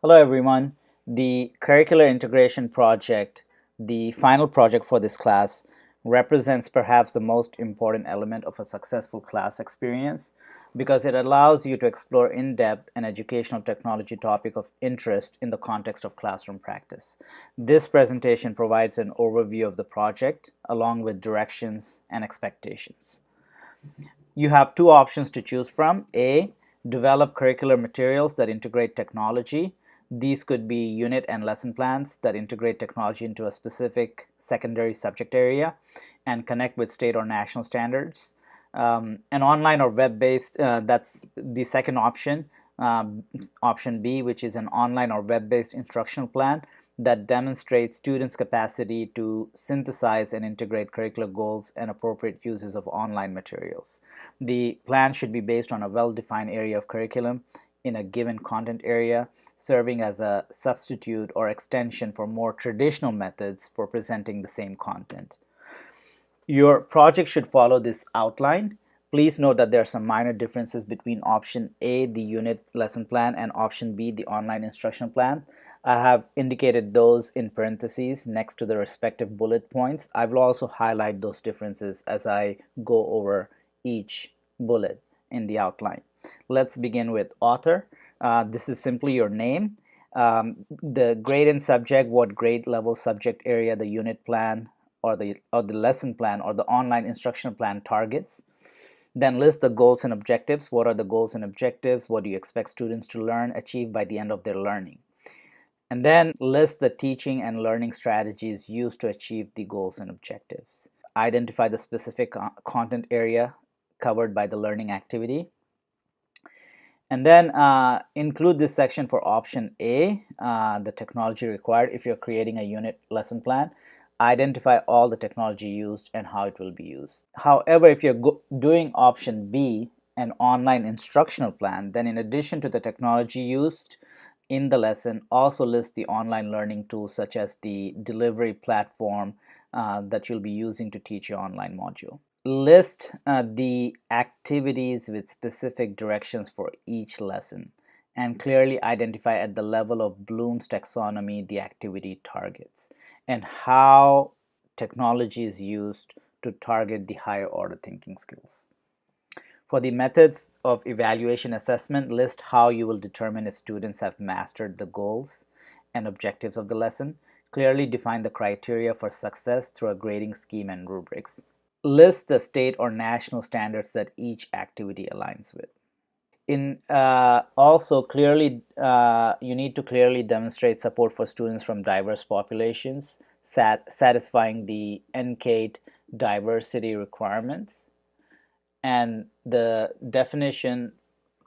Hello everyone. The Curricular Integration Project, the final project for this class, represents perhaps the most important element of a successful class experience because it allows you to explore in depth an educational technology topic of interest in the context of classroom practice. This presentation provides an overview of the project along with directions and expectations. You have two options to choose from. A, develop curricular materials that integrate technology. These could be unit and lesson plans that integrate technology into a specific secondary subject area and connect with state or national standards. An online or web-based, that's the second option. Option B, which is an online or web-based instructional plan that demonstrates students' capacity to synthesize and integrate curricular goals and appropriate uses of online materials. The plan should be based on a well-defined area of curriculum in a given content area, serving as a substitute or extension for more traditional methods for presenting the same content. Your project should follow this outline. Please note that there are some minor differences between option A, the unit lesson plan, and option B, the online instruction plan. I have indicated those in parentheses next to the respective bullet points. I will also highlight those differences as I go over each bullet in the outline. Let's begin with author. This is simply your name. The grade and subject, what grade level subject area the unit plan or the lesson plan or the online instructional plan targets. Then list the goals and objectives. What are the goals and objectives? What do you expect students to learn, achieve by the end of their learning? And then list the teaching and learning strategies used to achieve the goals and objectives. Identify the specific content area covered by the learning activity. And then include this section for option A, the technology required if you're creating a unit lesson plan. Identify all the technology used and how it will be used. However, if you're doing option B, an online instructional plan, then in addition to the technology used in the lesson, also list the online learning tools such as the delivery platform that you'll be using to teach your online module. List the activities with specific directions for each lesson and clearly identify at the level of Bloom's taxonomy the activity targets and how technology is used to target the higher order thinking skills. For the methods of evaluation assessment, list how you will determine if students have mastered the goals and objectives of the lesson. Clearly define the criteria for success through a grading scheme and rubrics. List the state or national standards that each activity aligns with. Also clearly you need to clearly demonstrate support for students from diverse populations, satisfying the NCATE diversity requirements. And the definition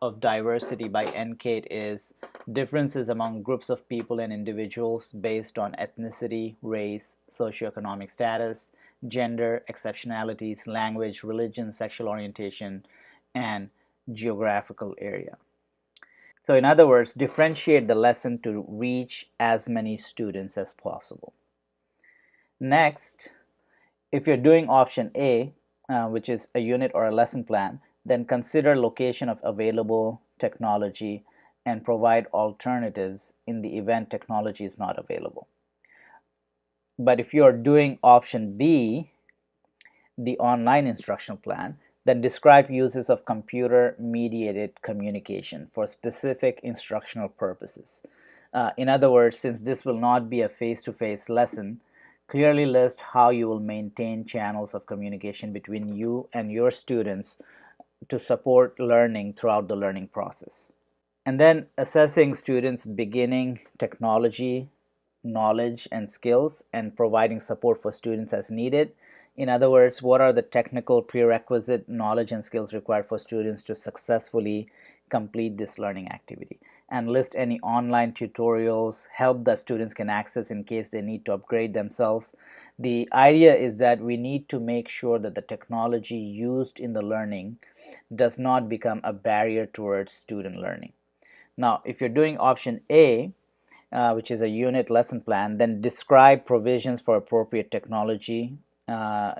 of diversity by NCATE is differences among groups of people and individuals based on ethnicity, race, socioeconomic status, gender, exceptionalities, language, religion, sexual orientation, and geographical area. So in other words, differentiate the lesson to reach as many students as possible. Next, if you're doing option A, which is a unit or a lesson plan, then consider location of available technology and provide alternatives in the event technology is not available. But if you're doing option B, the online instructional plan, then describe uses of computer-mediated communication for specific instructional purposes. In other words, since this will not be a face-to-face lesson, clearly list how you will maintain channels of communication between you and your students to support learning throughout the learning process. And then assessing students' beginning technology, knowledge, and skills, and providing support for students as needed. In other words, what are the technical prerequisite knowledge and skills required for students to successfully complete this learning activity, and list any online tutorials, help that students can access in case they need to upgrade themselves. The idea is that we need to make sure that the technology used in the learning does not become a barrier towards student learning. Now, if you're doing option A, which is a unit lesson plan, then describe provisions for appropriate technology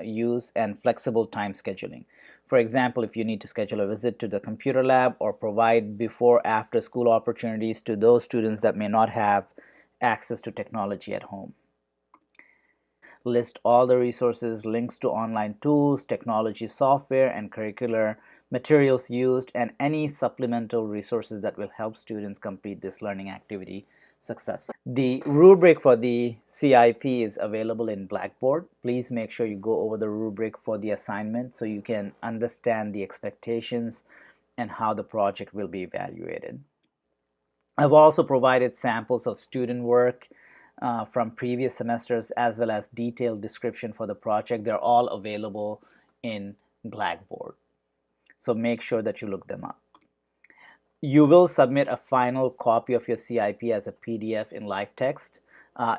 use and flexible time scheduling. For example, if you need to schedule a visit to the computer lab or provide before after school opportunities to those students that may not have access to technology at home. List all the resources, links to online tools, technology software, and curricular materials used, and any supplemental resources that will help students complete this learning activity successfully. The rubric for the CIP is available in Blackboard. Please make sure you go over the rubric for the assignment so you can understand the expectations and how the project will be evaluated. I've also provided samples of student work from previous semesters as well as detailed description for the project. They're all available in Blackboard. So make sure that you look them up. You will submit a final copy of your CIP as a PDF in live text.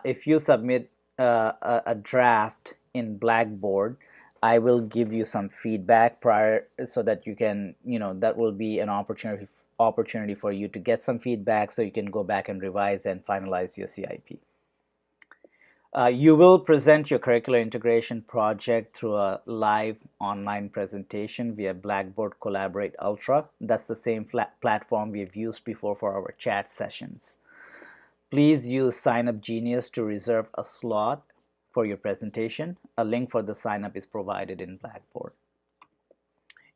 If you submit a draft in Blackboard, I will give you some feedback prior so that you can, that will be an opportunity for you to get some feedback so you can go back and revise and finalize your CIP. You will present your curricular integration project through a live online presentation via Blackboard Collaborate Ultra. That's the same platform we've used before for our chat sessions. Please use Sign Up Genius to reserve a slot for your presentation. A link for the sign up is provided in Blackboard.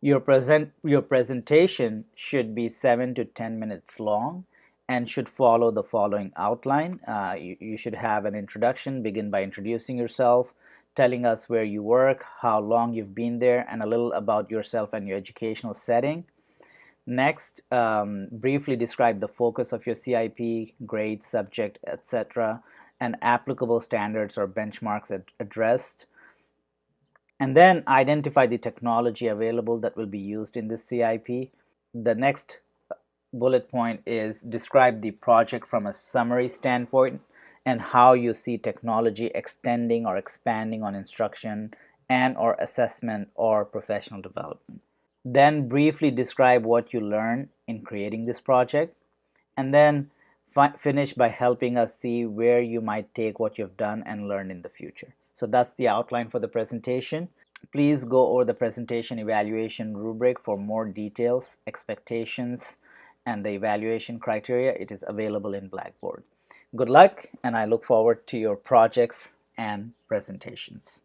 Your presentation should be 7 to 10 minutes long and should follow the following outline. You should have an introduction, begin by introducing yourself, telling us where you work, how long you've been there, and a little about yourself and your educational setting. Next, briefly describe the focus of your CIP, grade, subject, etc., and applicable standards or benchmarks addressed. And then identify the technology available that will be used in this CIP. The next bullet point is describe the project from a summary standpoint and how you see technology extending or expanding on instruction and or assessment or professional development. Then briefly describe what you learned in creating this project, and then finish by helping us see where you might take what you've done and learn in the future. So that's the outline for the presentation. Please go over the presentation evaluation rubric for more details, expectations, and the evaluation criteria. It is available in Blackboard. Good luck, and I look forward to your projects and presentations.